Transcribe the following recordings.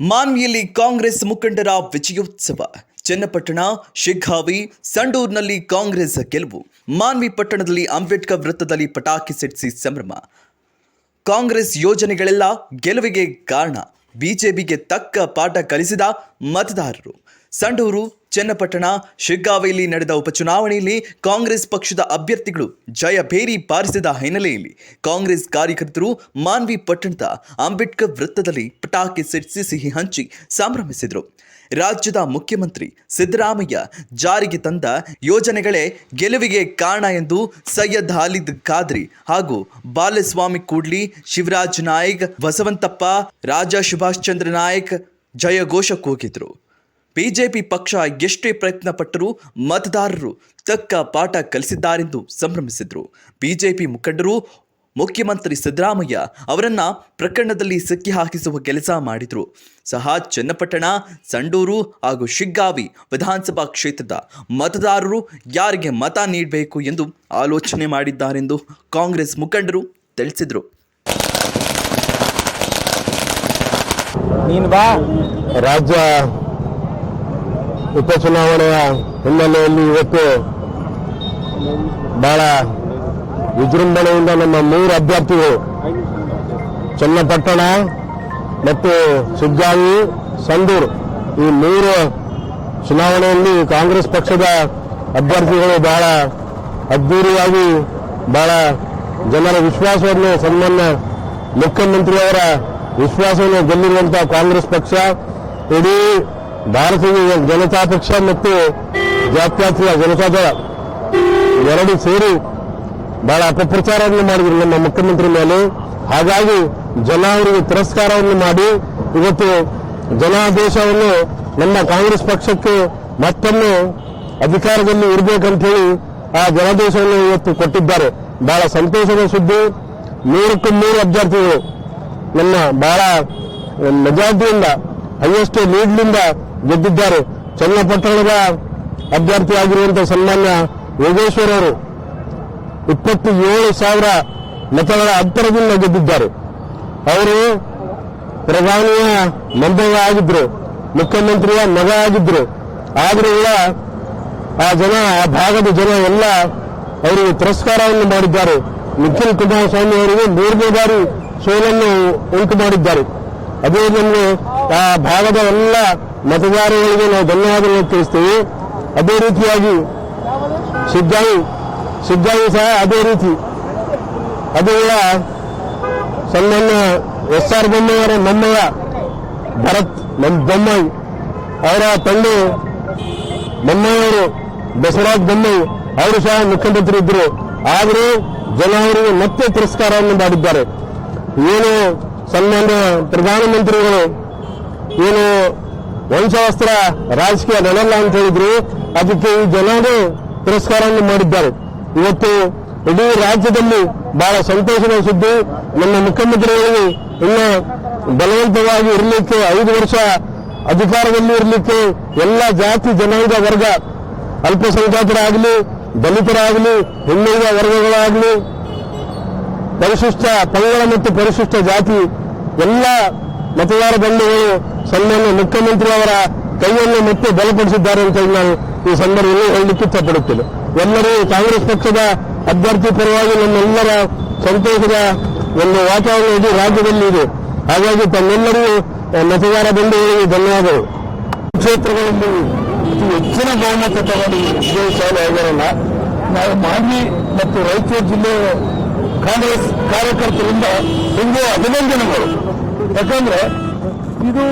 ಮಾನ್ವಿಯಲ್ಲಿ ಕಾಂಗ್ರೆಸ್ ಮುಖಂಡರ ವಿಜಯೋತ್ಸವ. ಚನ್ನಪಟ್ಟಣ, ಶಿಗ್ಗಾವಿ, ಸಂಡೂರಿನಲ್ಲಿ ಕಾಂಗ್ರೆಸ್ ಗೆಲುವು. ಮಾನ್ವಿ ಪಟ್ಟಣದಲ್ಲಿ ಅಂಬೇಡ್ಕರ್ ವೃತ್ತದಲ್ಲಿ ಪಟಾಕಿ ಸಿಡಿಸಿ ಸಂಭ್ರಮ. ಕಾಂಗ್ರೆಸ್ ಯೋಜನೆಗಳೆಲ್ಲ ಗೆಲುವಿಗೆ ಕಾರಣ. ಬಿಜೆಪಿಗೆ ತಕ್ಕ ಪಾಠ ಕಲಿಸಿದ ಮತದಾರರು. ಸಂಡೂರು, ಚನ್ನಪಟ್ಟಣ, ಶಿಗ್ಗಾವಿಯಲ್ಲಿ ನಡೆದ ಉಪಚುನಾವಣೆಯಲ್ಲಿ ಕಾಂಗ್ರೆಸ್ ಪಕ್ಷದ ಅಭ್ಯರ್ಥಿಗಳು ಜಯಭೇರಿ ಬಾರಿಸಿದ ಹಿನ್ನೆಲೆಯಲ್ಲಿ ಕಾಂಗ್ರೆಸ್ ಕಾರ್ಯಕರ್ತರು ಮಾನ್ವಿ ಪಟ್ಟಣದ ಅಂಬೇಡ್ಕರ್ ವೃತ್ತದಲ್ಲಿ ಪಟಾಕಿ ಸಿಡಿಸಿ ಸಿಹಿ ಹಂಚಿ ಸಂಭ್ರಮಿಸಿದರು. ರಾಜ್ಯದ ಮುಖ್ಯಮಂತ್ರಿ ಸಿದ್ದರಾಮಯ್ಯ ಜಾರಿಗೆ ತಂದ ಯೋಜನೆಗಳೇ ಗೆಲುವಿಗೆ ಕಾರಣ ಎಂದು ಸೈಯದ್ ಖಾಲಿದ್ ಖಾದ್ರಿ ಹಾಗೂ ಬಾಲಸ್ವಾಮಿ ಕೂಡ್ಲಿ, ಶಿವರಾಜ್ ನಾಯ್ಕ್, ಬಸವಂತಪ್ಪ, ರಾಜಾ ಸುಭಾಷ್ ಚಂದ್ರ ನಾಯ್ಕ್ ಜಯಘೋಷ ಕೂಗಿದರು. ಬಿಜೆಪಿ ಪಕ್ಷ ಎಷ್ಟೇ ಪ್ರಯತ್ನ ಪಟ್ಟರೂ ಮತದಾರರು ತಕ್ಕ ಪಾಠ ಕಲಿಸಿದ್ದಾರೆಂದು ಸಂಭ್ರಮಿಸಿದರು. ಬಿಜೆಪಿ ಮುಖಂಡರು ಮುಖ್ಯಮಂತ್ರಿ ಸಿದ್ದರಾಮಯ್ಯ ಅವರನ್ನ ಪ್ರಕರಣದಲ್ಲಿ ಸಿಕ್ಕಿ ಹಾಕಿಸುವ ಕೆಲಸ ಮಾಡಿದರು. ಸಹ ಚನ್ನಪಟ್ಟಣ, ಸಂಡೂರು ಹಾಗೂ ಶಿಗ್ಗಾವಿ ವಿಧಾನಸಭಾ ಕ್ಷೇತ್ರದ ಮತದಾರರು ಯಾರಿಗೆ ಮತ ನೀಡಬೇಕು ಎಂದು ಆಲೋಚನೆ ಮಾಡಿದ್ದಾರೆಂದು ಕಾಂಗ್ರೆಸ್ ಮುಖಂಡರು ತಿಳಿಸಿದರು. ರಾಜ್ಯ ಉಪಚುನಾವಣೆಯ ಹಿನ್ನೆಲೆಯಲ್ಲಿ ಇವತ್ತು ಬಹಳ ವಿಜೃಂಭಣೆಯಿಂದ ನಮ್ಮ 3 ಅಭ್ಯರ್ಥಿಗಳು ಚನ್ನಪಟ್ಟಣ ಮತ್ತು ಶಿಗ್ಗಾವಿ, ಸಂಡೂರು ಈ 3 ಚುನಾವಣೆಯಲ್ಲಿ ಕಾಂಗ್ರೆಸ್ ಪಕ್ಷದ ಅಭ್ಯರ್ಥಿಗಳು ಬಹಳ ಅದ್ಧೂರಿಯಾಗಿ ಬಹಳ ಜನರ ವಿಶ್ವಾಸವನ್ನು, ಸನ್ಮಾನ್ಯ ಮುಖ್ಯಮಂತ್ರಿಯವರ ವಿಶ್ವಾಸವನ್ನು ಗೆಲ್ಲಿರುವಂತಹ ಕಾಂಗ್ರೆಸ್ ಪಕ್ಷ ಇಡೀ ಭಾರತೀಯ ಜನತಾ ಪಕ್ಷ ಮತ್ತು ಜಾತ್ಯತೀತ ಜನತಾದಳ ಎರಡು ಸೇರಿ ಬಹಳ ಅಪಪ್ರಚಾರವನ್ನು ಮಾಡಿದ್ರು ನಮ್ಮ ಮುಖ್ಯಮಂತ್ರಿ ಮೇಲೆ. ಹಾಗಾಗಿ ಜನ ಅವರಿಗೆ ತಿರಸ್ಕಾರವನ್ನು ಮಾಡಿ ಇವತ್ತು ಜನಾದೇಶವನ್ನು ನಮ್ಮ ಕಾಂಗ್ರೆಸ್ ಪಕ್ಷಕ್ಕೆ ಮತ್ತೊಮ್ಮೆ ಅಧಿಕಾರದಲ್ಲಿ ಇರಬೇಕಂತ ಹೇಳಿ ಆ ಜನಾದೇಶವನ್ನು ಇವತ್ತು ಕೊಟ್ಟಿದ್ದಾರೆ. ಬಹಳ ಸಂತೋಷದ ಸುದ್ದಿ. 3ಕ್ಕೂ 3 ಅಭ್ಯರ್ಥಿಗಳು ನಮ್ಮ ಬಹಳ ಮೆಜಾರಿಟಿಯಿಂದ, ಹೈಯೆಸ್ಟ್ ಲೀಡ್ನಿಂದ ಗೆದ್ದಿದ್ದಾರೆ. ಚನ್ನಪಟ್ಟಣದ ಅಭ್ಯರ್ಥಿಯಾಗಿರುವಂತಹ ಸನ್ಮಾನ್ಯ ಯೋಗೇಶ್ವರ್ ಅವರು 27,000 ಮತಗಳ ಅಂತರದಿಂದ ಗೆದ್ದಿದ್ದಾರೆ. ಅವರು ಪ್ರಧಾನಿಯ ಮೊಮ್ಮಗ ಆಗಿದ್ರು, ಮುಖ್ಯಮಂತ್ರಿಯ ಮಗ ಆಗಿದ್ರು. ಆದರೂ ಕೂಡ ಆ ಭಾಗದ ಜನ ಎಲ್ಲ ಅವರಿಗೆ ತಿರಸ್ಕಾರವನ್ನು ಮಾಡಿದ್ದಾರೆ. ನಿಖಿಲ್ ಕುಮಾರಸ್ವಾಮಿ ಅವರಿಗೆ 3ನೇ ಬಾರಿ ಸೋಲನ್ನು ಉಂಟು ಮಾಡಿದ್ದಾರೆ. ಅದೇ ನಮಗೆ ಆ ಭಾಗದ ಎಲ್ಲ ಮತದಾರರಿಗೆ ನಾವು ಧನ್ಯವಾದಗಳನ್ನು ತಿಳಿಸ್ತೇವೆ. ಅದೇ ರೀತಿಯಾಗಿ ಶಿಗ್ಗಾವಿ ಸಹ ಅದೇ ರೀತಿ. ಅದು ಕೂಡ ಸನ್ಮಾನ್ಯ SR ಬೊಮ್ಮಾಯಿಯವರ ಮೊಮ್ಮಗ ಭರತ್ ಬೊಮ್ಮಾಯಿ ಅವರ ತಂದೆ ಬೊಮ್ಮಾಯಿಯವರು, ಬಸವರಾಜ ಬೊಮ್ಮಾಯಿ ಅವರು ಸಹ ಮುಖ್ಯಮಂತ್ರಿ ಇದ್ದರು. ಆದರೂ ಜನ ಅವರಿಗೆ ಮತ್ತೆ ತಿರಸ್ಕಾರವನ್ನು ಮಾಡಿದ್ದಾರೆ. ಏನು ಸನ್ಮಾನ್ಯ ಪ್ರಧಾನಮಂತ್ರಿಗಳು ಏನು ವಂಶವಸ್ತ್ರ ರಾಜಕೀಯ ನಡೆಯಲ್ಲ ಅಂತ ಹೇಳಿದ್ರು, ಅದಕ್ಕೆ ಈ ಜನರು ತಿರಸ್ಕಾರವನ್ನು ಮಾಡಿದ್ದಾರೆ. ಇವತ್ತು ಇಡೀ ರಾಜ್ಯದಲ್ಲಿ ಬಹಳ ಸಂತೋಷದ ಸುದ್ದಿ. ನಮ್ಮ ಮುಖ್ಯಮಂತ್ರಿಗಳಿಗೆ ಇನ್ನು ಬಲವಂತವಾಗಿ ಇರಲಿಕ್ಕೆ, 5 ವರ್ಷ ಅಧಿಕಾರದಲ್ಲಿ ಇರಲಿಕ್ಕೆ ಎಲ್ಲ ಜಾತಿ ಜನಾಂಗ ವರ್ಗ, ಅಲ್ಪಸಂಖ್ಯಾತರಾಗಲಿ, ದಲಿತರಾಗಲಿ, ಹಿಂದುಳಿದ ವರ್ಗಗಳಾಗಲಿ, ಪರಿಶಿಷ್ಟ ಪಂಗಡ ಮತ್ತು ಪರಿಶಿಷ್ಟ ಜಾತಿ ಎಲ್ಲ ಮತದಾರ ಬಂಧುಗಳು ಸನ್ಮಾನ್ಯ ಮುಖ್ಯಮಂತ್ರಿ ಅವರ ಕೈಯನ್ನು ಮತ್ತೆ ಬಲಪಡಿಸಿದ್ದಾರೆ ಅಂತ ನಾನು ಈ ಸಂದರ್ಭದಲ್ಲಿ ಹೇಳಲಿಕ್ಕೆ ಇಷ್ಟಪಡುತ್ತೇನೆ. ಎಲ್ಲರೂ ಕಾಂಗ್ರೆಸ್ ಪಕ್ಷದ ಅಭ್ಯರ್ಥಿ ಪರವಾಗಿ ನಮ್ಮೆಲ್ಲರ ಸಂತೋಷದ ಒಂದು ವಾತಾವರಣ ಇಡೀ ರಾಜ್ಯದಲ್ಲಿ ಇದೆ. ಹಾಗಾಗಿ ತಮ್ಮೆಲ್ಲರಿಗೂ ಮತದಾರ ಬಂಧುಗಳಿಗೆ ಧನ್ಯವಾದಗಳು. ಕ್ಷೇತ್ರಗಳಲ್ಲಿ ಅತಿ ಹೆಚ್ಚಿನ ಬಹುಮತ ತಗೊಂಡು ವಿಜಯಶಾಲಿ ಆಗಿರಲ್ಲ. ನಾವು ಮಾನ್ವಿ ಮತ್ತು ರಾಯಚೂರು ಜಿಲ್ಲೆ ಕಾಂಗ್ರೆಸ್ ಕಾರ್ಯಕರ್ತರಿಂದ ತುಂಬಾ ಅಭಿನಂದನೆಗಳು. ಯಾಕಂದ್ರೆ ಇದು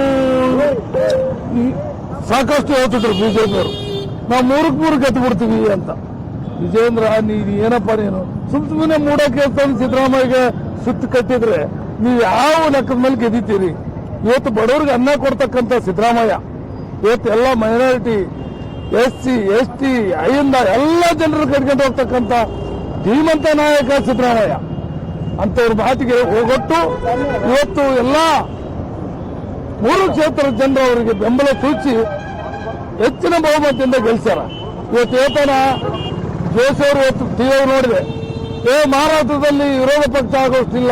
ಸಾಕಷ್ಟು ಹೇಳ್ತಿದ್ರು ಬಿಜೆಪಿಯವರು, ನಾವು 3ಕ್ಕೆ 3 ಗೆದ್ದು ಬಿಡ್ತೀವಿ ಅಂತ. ವಿಜೇಂದ್ರ, ನೀನು ಏನಪ್ಪ, ನೀನು ಸುಮ್ಮನೆ ಮೂಡಕ್ಕೆ ಸಿದ್ದರಾಮಯ್ಯಗೆ ಸುತ್ತು ಕಟ್ಟಿದ್ರೆ ನೀವು ಯಾವ ಲೆಕ್ಕದ ಮೇಲೆ ಗೆದ್ದಿದ್ದೀರಿ? ಇವತ್ತು ಬಡವರಿಗೆ ಅನ್ನ ಕೊಡ್ತಕ್ಕಂಥ ಸಿದ್ದರಾಮಯ್ಯ ಇವತ್ತು ಎಲ್ಲ ಮೈನಾರಿಟಿ, SC, ST, ಅಯ್ಯಿಂದ ಎಲ್ಲ ಜನರು ಕಟ್ಕೊಂಡು ಹೋಗ್ತಕ್ಕಂಥ ಧೀಮಂತ ನಾಯಕ ಸಿದ್ದರಾಮಯ್ಯ. ಅಂತವ್ರ ಮಾತಿಗೆ ಹೋಗೊಟ್ಟು ಇವತ್ತು ಎಲ್ಲ 3 ಕ್ಷೇತ್ರದ ಜನರು ಅವರಿಗೆ ಬೆಂಬಲ ಸೂಚಿ ಹೆಚ್ಚಿನ ಬಹುಮತದಿಂದ ಗೆಲ್ಸ್ಯಾರ. ಇವತ್ತು ಏತನ ಜೋಶಿ ಅವರು ಇವತ್ತು ಟಿವಿ ನೋಡಿದೆ, ಮಹಾರಾಷ್ಟ್ರದಲ್ಲಿ ವಿರೋಧ ಪಕ್ಷ ಆಗೋಷ್ಟಿಲ್ಲ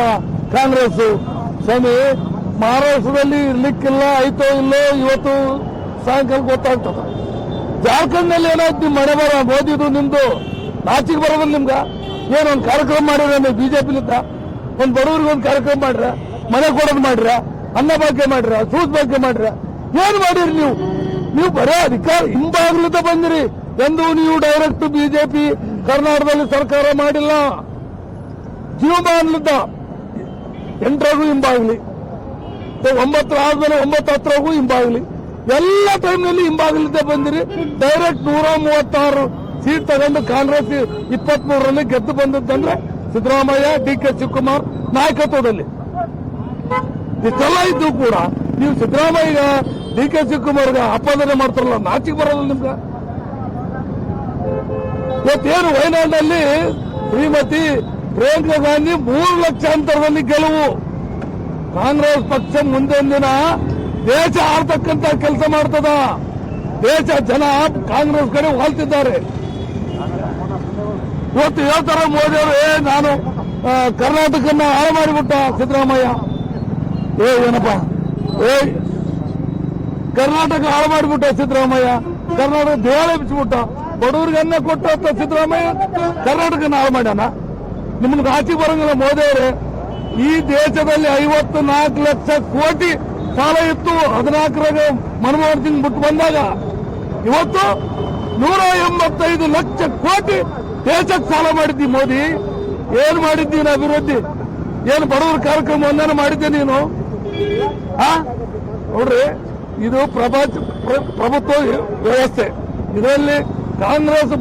ಕಾಂಗ್ರೆಸ್. ಸ್ವಾಮಿ, ಮಹಾರಾಷ್ಟ್ರದಲ್ಲಿ ಇರ್ಲಿಕ್ಕಿಲ್ಲ, ಆಯ್ತೋ ಇಲ್ಲೋ ಇವತ್ತು ಸಾಯಂಕಾಲ ಗೊತ್ತಾಗ್ತದ. ಜಾರ್ಖಂಡ್ನಲ್ಲಿ ಏನಾಯ್ತು ನಿಮ್ ಮನೆ ಬರ ಮೋದಿದು ನಿಮ್ದು ನಾಚಿಗೆ ಬರೋದಿಲ್ಲ ನಿಮ್ಗ? ಏನೊಂದು ಕಾರ್ಯಕ್ರಮ ಮಾಡಿರ ನೀವು ಬಿಜೆಪಿಲಿದ್ದ? ಒಂದ್ ಬಡವರಿಗೆ ಒಂದು ಕಾರ್ಯಕ್ರಮ ಮಾಡ್ರ, ಮನೆ ಕೊಡೋದು ಮಾಡ್ರ, ಅನ್ನ ಭಾಗ್ಯ ಮಾಡ್ರ, ಸೂಸ್ ಭಾಗ್ಯ ಮಾಡ್ರ, ಏನ್ ಮಾಡಿರಿ ನೀವು? ನೀವು ಬರೇ ಅಧಿಕಾರ ಹಿಂಬಾಗ್ಲಿದ್ದ ಬಂದಿರಿ. ಎಂದು ನೀವು ಡೈರೆಕ್ಟ್ ಬಿಜೆಪಿ ಕರ್ನಾಟಕದಲ್ಲಿ ಸರ್ಕಾರ ಮಾಡಿಲ್ಲ. ಜೀವಮಾನಲಿದ್ದ 8ರಾಗೂ ಹಿಂಬಾಗ್ಲಿ, 9 ಆದ್ಮೇಲೆ 9 10ರಾಗೂ ಹಿಂಬಾಗ್ಲಿ, ಎಲ್ಲ ಟೈಮ್ನಲ್ಲಿ ಹಿಂಬಾಗ್ಲಿದ್ದ ಬಂದಿರಿ. ಡೈರೆಕ್ಟ್ 136 ಸೀಟ್ ತಗೊಂಡು ಕಾಂಗ್ರೆಸ್ 23ರಲ್ಲಿ ಗೆದ್ದು ಬಂದದ್ದಂದ್ರೆ ಸಿದ್ದರಾಮಯ್ಯ, ಡಿ.ಕೆ. ಶಿವಕುಮಾರ್ ನಾಯಕತ್ವದಲ್ಲಿ. ಇಷ್ಟೆಲ್ಲ ಇದ್ದು ಕೂಡ ನೀವು ಸಿದ್ದರಾಮಯ್ಯ, ಡಿ.ಕೆ. ಶಿವಕುಮಾರ್ಗೆ ಆಪಾದನೆ ಮಾಡ್ತಾರಲ್ಲ, ನಾಚಿಗೆ ಬರೋಲ್ಲ ನಿಮ್ಗೆ? ಇವತ್ತೇನು ವಯನಾಡಿನಲ್ಲಿ ಶ್ರೀಮತಿ ಪ್ರಿಯಾಂಕಾ ಗಾಂಧಿ 3 ಲಕ್ಷ ಅಂತರದಲ್ಲಿ ಗೆಲುವು. ಕಾಂಗ್ರೆಸ್ ಪಕ್ಷ ಮುಂದಿನ ದಿನ ದೇಶ ಆಳ್ತಕ್ಕಂತ ಕೆಲಸ ಮಾಡ್ತದ. ದೇಶ ಜನ ಕಾಂಗ್ರೆಸ್ ಕಡೆ ವಾಲ್ತಿದ್ದಾರೆ. ಇವತ್ತು ಹೇಳ್ತಾರ ಮೋದಿ ಅವರು, ನಾನು ಕರ್ನಾಟಕನ್ನ ಹಾಳು ಮಾಡಿಬಿಟ್ಟ ಸಿದ್ದರಾಮಯ್ಯ. ಏನಪ್ಪ ಕರ್ನಾಟಕ ಹಾಳು ಮಾಡಿಬಿಟ್ಟ ಸಿದ್ದರಾಮಯ್ಯ, ಕರ್ನಾಟಕ ದೇವಾಲಯ ಬಿಚ್ಚಿಬಿಟ್ಟ, ಬಡವರಿಗೆ ಅನ್ನ ಕೊಟ್ಟ ಸಿದ್ದರಾಮಯ್ಯ ಕರ್ನಾಟಕನ ಹಾಳು ಮಾಡ್ಯಾನ. ನಿಮ್ಗೆ ಆಚೆ ಬರಂಗಿಲ್ಲ ಮೋದಿ ಅವರೇ. ಈ ದೇಶದಲ್ಲಿ 54 ಲಕ್ಷ ಕೋಟಿ ಸಾಲ ಇತ್ತು 14ರಾಗ ಮನಮೋಹನ್ ಸಿಂಗ್ ಬಿಟ್ಟು ಬಂದಾಗ. ಇವತ್ತು 185 ಲಕ್ಷ ಕೋಟಿ ದೇಶಕ್ಕೆ ಸಾಲ ಮಾಡಿದ್ದಿ ಮೋದಿ. ಏನ್ ಮಾಡಿದ್ದೀನಿ ಅಭಿವೃದ್ಧಿ? ಏನು ಬಡವರ ಕಾರ್ಯಕ್ರಮ ಒಂದೇನು ಮಾಡಿದ್ದೆ ನೀನು? ನೋಡ್ರಿ, ಇದು ಪ್ರಭುತ್ವ ವ್ಯವಸ್ಥೆ. ಇದರಲ್ಲಿ ಕಾಂಗ್ರೆಸ್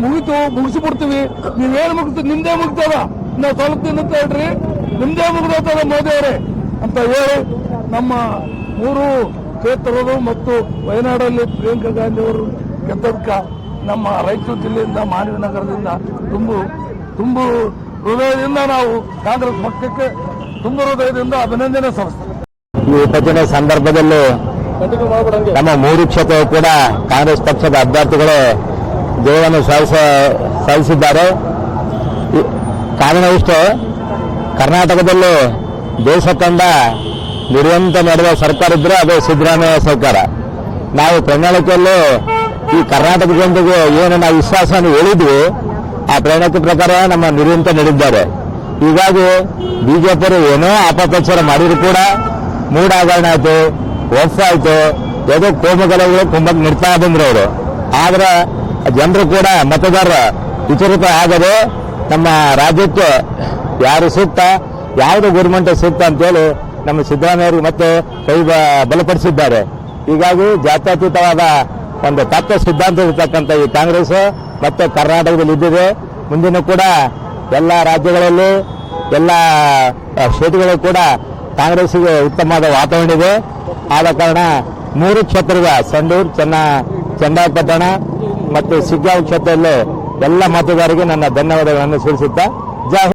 ಮುಗಿಸಿಬಿಡ್ತೀವಿ. ನೀವೇನು ಮುಗಿಸ್ತೀವಿ? ನಿಮ್ದೇ ಮುಗ್ತದ. ನಾವು ಸ್ವಲ್ಪ ದಿನ ಹೇಳ್ರಿ, ನಿಮ್ದೇ ಮುಗ್ದೋಗ್ತದ ಮೋದಿ ಅವರೇ ಅಂತ ಹೇಳಿ ನಮ್ಮ 3 ಕ್ಷೇತ್ರಗಳು ಮತ್ತು ವಯನಾಡಲ್ಲಿ ಪ್ರಿಯಾಂಕಾ ಗಾಂಧಿ ಅವರು ಗೆದ್ದದ್ಕ ನಮ್ಮ ರಾಯಚೂರು ಜಿಲ್ಲೆಯಿಂದ, ಮಾನವಿ ನಗರದಿಂದ ತುಂಬು ಹೃದಯದಿಂದ ನಾವು ಕಾಂಗ್ರೆಸ್ ಪಕ್ಷಕ್ಕೆ ತುಂಬ ಹೃದಯದಿಂದ ಅಭಿನಂದನೆ ಸಲ್ಲಿಸ್ತೇವೆ. ಈ ವಿಭಜನೆ ಸಂದರ್ಭದಲ್ಲಿ ನಮ್ಮ 3 ಕ್ಷೇತ್ರವು ಕೂಡ ಕಾಂಗ್ರೆಸ್ ಪಕ್ಷದ ಅಭ್ಯರ್ಥಿಗಳು ಗೆಲುವನ್ನು ಸಾಧಿಸಿದ್ದಾರೆ. ಕಾರಣವಿಷ್ಟು, ಕರ್ನಾಟಕದಲ್ಲಿ ದೇಶ ಕಂಡ ನಿರಂತರ ನಡೆದ ಸರ್ಕಾರ ಇದ್ರೆ ಅದು ಸಿದ್ದರಾಮಯ್ಯ ಸರ್ಕಾರ. ನಾವು ಪ್ರಣಾಳಿಕೆಯಲ್ಲೂ ಈ ಕರ್ನಾಟಕ ಜನತೆಗೆ ಏನು ನಾವು ವಿಶ್ವಾಸವನ್ನು ಹೇಳಿದ್ವಿ, ಆ ಪ್ರಣಾಳಿಕೆ ಪ್ರಕಾರ ನಮ್ಮ ನಿರಂತರ ನಡೆದಿದ್ದಾರೆ. ಹೀಗಾಗಿ ಬಿಜೆಪಿಯವರು ಏನೋ ಅಪಪ್ರಚಾರ ಮಾಡಿದ್ರು ಕೂಡ ಮೂಢಾಗರಣ ಆಯ್ತು, ವಫ್ ಆಯ್ತು, ಯಾವುದೋ ಕೋಮುಗಲಗಳು ಕುಂಭಕ್ಕೆ ನಿರ್ತಾ ಬಂದ್ರು ಅವರು. ಆದ್ರೆ ಜನರು ಕೂಡ ಮತದಾರರ ವಿಚಲಿತ ಆಗದೆ ನಮ್ಮ ರಾಜ್ಯಕ್ಕೆ ಯಾರು ಸೂಕ್ತ, ಯಾವುದು ಗೌರ್ಮೆಂಟ್ ಸೂಕ್ತ ಅಂತೇಳಿ ನಮ್ಮ ಸಿದ್ದರಾಮಯ್ಯರಿಗೆ ಮತ್ತೆ ಕೈ ಬಲಪಡಿಸಿದ್ದಾರೆ. ಹೀಗಾಗಿ ಜಾತ್ಯತೀತವಾದ ಒಂದು ತತ್ವ ಸಿದ್ಧಾಂತ ಇರತಕ್ಕಂಥ ಈ ಕಾಂಗ್ರೆಸ್ ಮತ್ತೆ ಕರ್ನಾಟಕದಲ್ಲಿ ಇದ್ದಿದೆ. ಮುಂದಿನ ಕೂಡ ಎಲ್ಲ ರಾಜ್ಯಗಳಲ್ಲಿ, ಎಲ್ಲ ಸ್ಟೇಟ್ಗಳು ಕೂಡ ಕಾಂಗ್ರೆಸ್ಗೆ ಉತ್ತಮವಾದ ವಾತಾವರಣ ಇದೆ. ಆದ ಕಾರಣ 3 ಕ್ಷೇತ್ರದ ಸಂಡೂರು, ಚನ್ನರಾಯಪಟ್ಟಣ ಮತ್ತು ಶಿಗ್ಗಾಂವ್ ಕ್ಷೇತ್ರದಲ್ಲಿ ಎಲ್ಲ ಮತದಾರರಿಗೆ ನನ್ನ ಧನ್ಯವಾದಗಳನ್ನು ಸಲ್ಲಿಸುತ್ತಾ ಜೈ